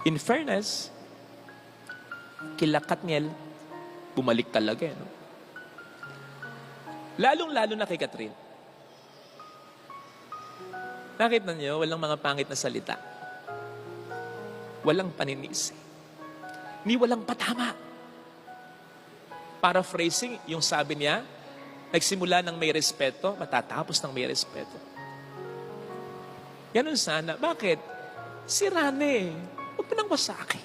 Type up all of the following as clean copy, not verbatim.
In fairness, kila Katniel, bumalik talaga. No? Lalong-lalo na kay Catherine. Nakita niyo, walang mga pangit na salita. Walang paninisi. Ni walang patama. Paraphrasing, yung sabi niya, nagsimula ng may respeto, matatapos ng may respeto. Ganun sana. Bakit? Si Rane, huwag mo nang wasaki.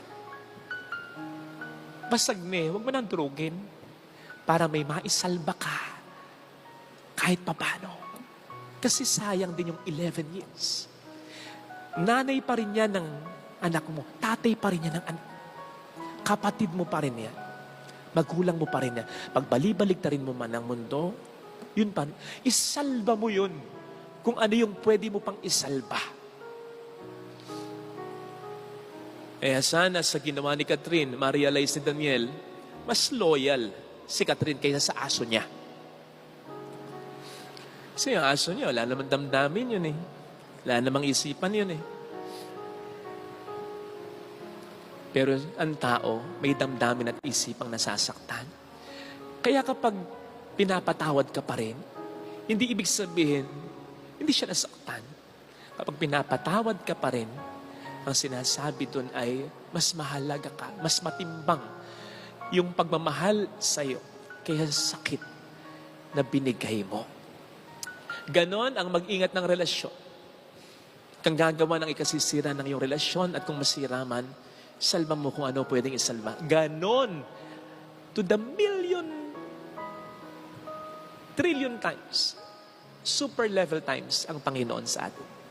Basag ni, huwag mo nang durugin para may maisalba ka kahit papano. Kasi sayang din yung 11 years. Nanay pa rin yan ng anak mo. Tatay pa rin yan ng anak. Kapatid mo pa rin yan. Magulang mo pa rin yan. Pagbalibalik-tarin mo man ang mundo, yun pa, isalba mo yun. Kung ano yung pwede mo pang isalba. Kaya sana sa ginawa ni Catherine, ma-realize ni Daniel, mas loyal si Catherine kaysa sa aso niya. Kasi yung aso niya, wala namang damdamin yun eh. Wala namang isipan yun eh. Pero ang tao, may damdamin at isipang nasasaktan. Kaya kapag pinapatawad ka pa rin, hindi ibig sabihin, hindi siya nasaktan. Kapag pinapatawad ka pa rin, ang sinasabi dun ay mas mahalaga ka, mas matimbang yung pagmamahal sa'yo kaya sakit na binigay mo. Ganon ang mag-ingat ng relasyon. Kang gagawa ng ikasisira ng iyong relasyon at kung masira man, salba mo kung ano pwedeng isalba. Ganon to the trillion times, super level times ang Panginoon sa atin.